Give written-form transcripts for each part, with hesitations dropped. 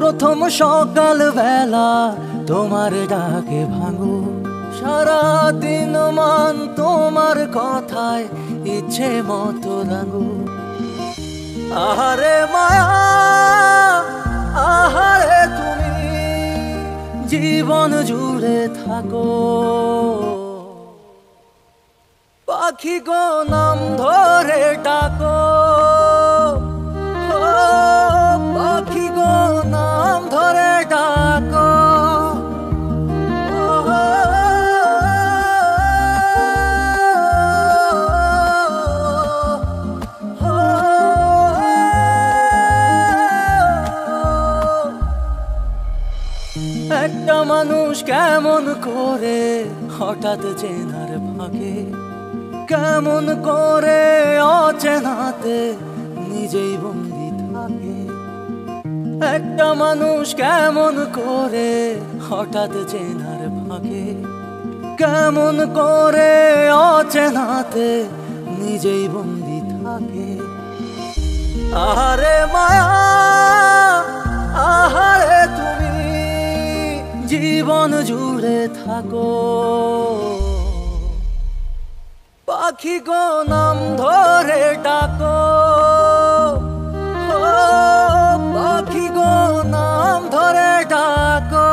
প্রথম সকাল বেলা তোমার ডাকে ভাঙো, সারাদিন মান তোমার কথায় ইচ্ছে মতো রাঙো। আহারে মায়া, আহারে তুমি জীবন জুড়ে থাকো। পাখি গো নাম ধরে ডাকো, ও পাখি গো নাম ধরে ডাকো। একটা মানুষ কেমন করে হঠাৎ চেনার ভাগে, কেমন করে অচেনাতে নিজেই বন্দি থাকে। একটা মানুষ কেমন করে হঠাৎ চেনার ভাগে, কেমন করে অচেনাতে নিজেই বন্দি থাকে। আহারে মায়া, আহারে তুমি জীবন জুড়ে থাকো। পাখি গো নাম ধরে ডাকো, ও পাখি গো নাম ধরে ডাকো।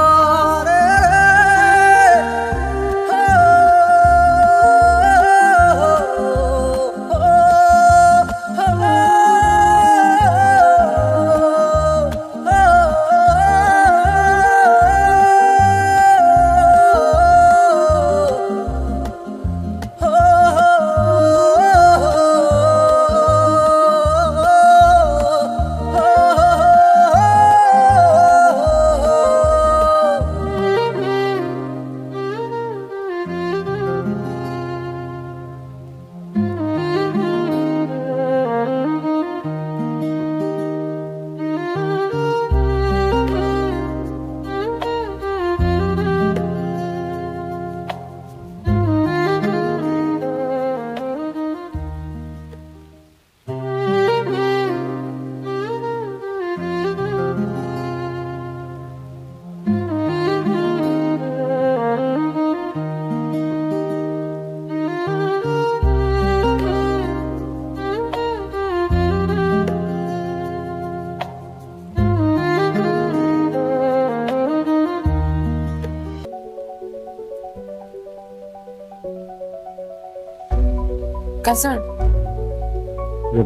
কাইসার,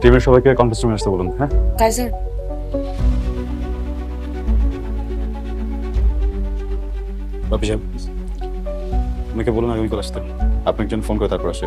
টিমের সবাইকে কনফারেন্স রুমে আসতে বলুন। হ্যাঁ কাইসার। বাপি সাহেব, আমাকে বলুন আগামীকাল আসতে। আপনি একজন ফোন করে তারপর আসে।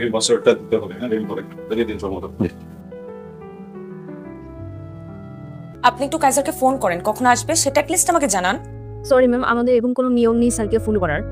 এই বছরটা দিতে হবে, হ্যাঁ, রেডি করে বেরিয়ে দিন মতো। আপনি একটু কাইজারকে ফোন করেন, কখন আসবে সেটা লিস্ট আমাকে জানান। সরি ম্যাম, আমাদের এরকম কোনো নিয়ম নেই স্যারকে ফোন করার।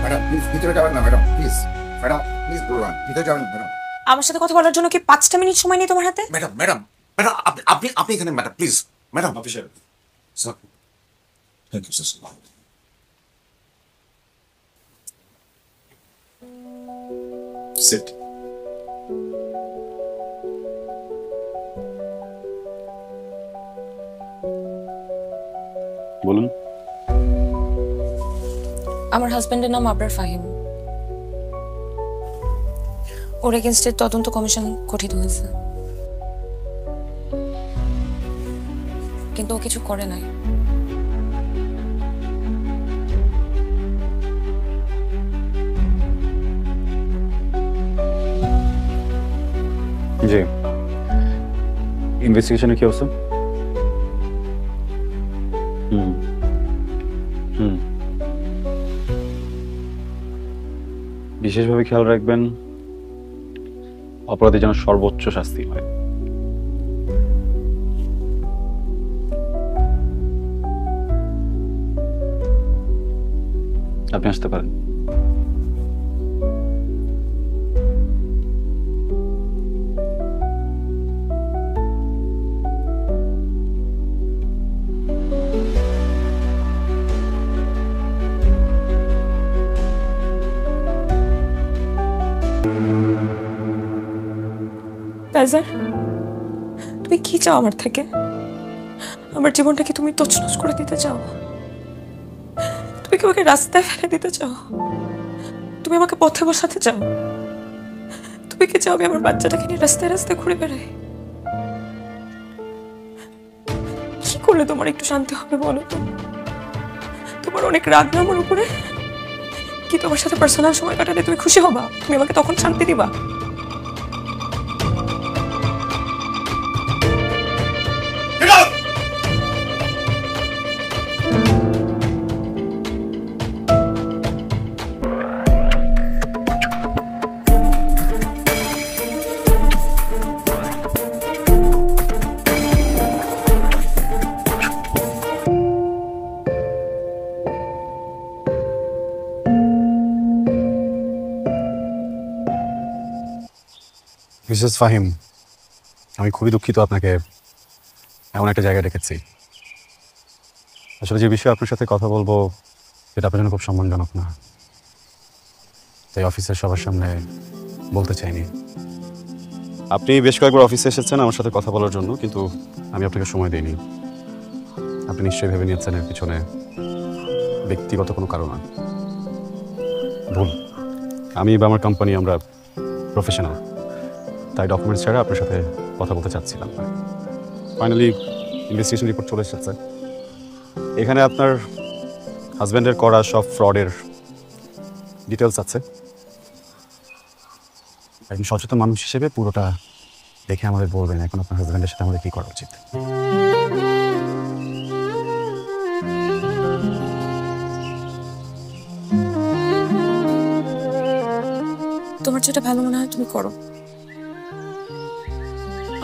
ম্যাডাম প্লিজ ভিতরে যাবেন না ম্যাডাম, প্লিজ ম্যাডাম, প্লিজ বলুন ভিতরে যাবেন ম্যাডাম। আমার সাথে কথা বলার জন্য কি 5টা মিনিট সময় নেই তোমার হাতে? ম্যাডাম ম্যাডাম ম্যাডাম আপনি আপনি আপনি এখানে madam please madam. Officer, sir thank you sir. Sit. বলুন। আমার হাজবেন্ডের নাম আবরার ফাহিম। ওর এগেনস্টে তদন্ত কমিশন গঠিত হয়েছে, কিন্তু ও কিছু করে নাই। জি, ইনভেস্টিগেশনের কি অবস্থা? হুম হুম বিশেষভাবে খেয়াল রাখবেন অপরাধী যেন সর্বোচ্চ শাস্তি হয়। আপনি আসতে পারেন। কাইজার, তুমি কি চাও আমার থেকে? আমার জীবনটা কি তুমি তছনছ করে দিতে চাও? তুমি কি আমাকে রাস্তায় ফেলে দিতে চাও? তুমি আমাকে পথে বসাতে চাও? তুমি কি চাও আমি আমার বাচ্চাটাকে নিয়ে রাস্তায় রাস্তায় ঘুরে বেড়াই? কি করলে তোমার একটু শান্তি হবে বলো তো? তোমার অনেক রাগ না আমার উপরে? কি তোমার সাথে পার্সোনাল সময় কাটালে তুমি খুশি হবা? তুমি আমাকে তখন শান্তি দিবা? মিসেস ফাহিম, আমি খুবই দুঃখিত আপনাকে এমন একটা জায়গায় রেখেছি। আসলে যে বিষয়ে আপনার সাথে কথা বলবো সেটা আপনার জন্য খুব সম্মানজনক না, তাই অফিসের সবার সামনে বলতে চাইনি। আপনি বেশ কয়েকবার অফিসে এসেছেন আমার সাথে কথা বলার জন্য, কিন্তু আমি আপনাকে সময় দিইনি। আপনি নিশ্চয়ই ভেবে নিয়েছেন এর পিছনে ব্যক্তিগত কোনো কারণ আছে। ভুল। আমি বা আমার কোম্পানি আমরা প্রফেশনাল, তাই ডকুমেন্টস ছাড়া আপনার সাথে কথা বলতে চাচ্ছিলাম। ফাইনালি ইনভেস্টিগেশন রিপোর্ট চলে এসেছে। এখানে আপনার হাজব্যান্ডের করা সব ফ্রডের ডিটেলস আছে। একজন সচেতন মানুষ হিসেবে পুরোটা দেখে আমাদের বলবেন এখন আপনার হাজব্যান্ডের সাথে আমাদের কী করা উচিত। তোমার যেটা ভালো মনে হয় তুমি করো,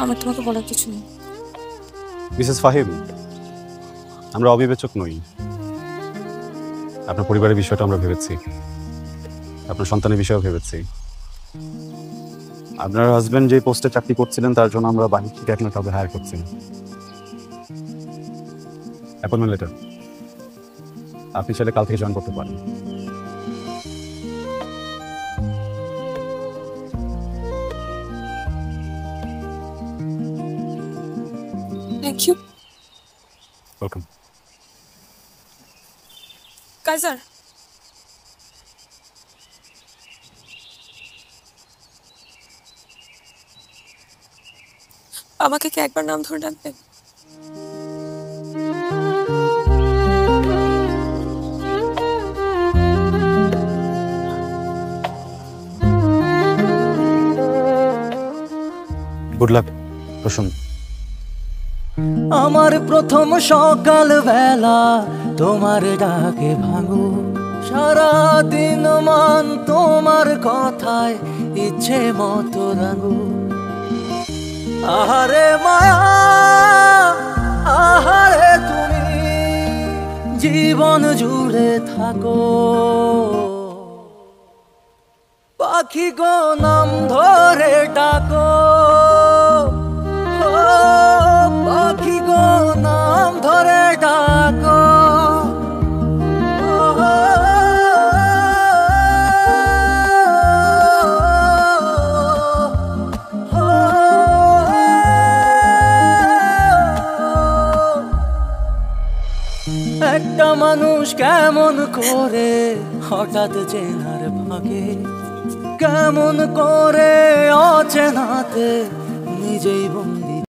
আমার তোমাকে বলার কিছু নেই। মিসেস ফাহিম, আমরা অবিবেচক নই। আপনার পরিবারের বিষয়টা আমরা ভেবেছি, আপনার সন্তানের বিষয়েও ভেবেছি। আপনার হাজব্যান্ড যে পোস্টে চাকরি করছিলেন তার জন্য আমরা বাড়ি থেকে এখন কাউকে হায়ার করছি। অ্যাপয়েন্টমেন্ট লেটার আপনি চাইলে কাল থেকে জয়েন করতে পারেন। Thank you. ওয়েলকাম। কাইজার, আমাকে কি একবার নাম ধরে ডাকবে? Good luck Prasun. আমার প্রথম সকাল বেলা তোমার ডাকে ভাঙো, সারা দিন মান তোমার কথায় ইচ্ছে মতো রাঙো। আহারে মায়া, আহারে তুমি জীবন জুড়ে থাকো। পাখি গো নাম ধরে ডাকো, ও পাখি গো নাম ধরে ডাকো। একটা মানুষ কেমন করে হঠাৎ চেনার ভাগে, কেমন করে অচেনাতে নিজেই বন্ধু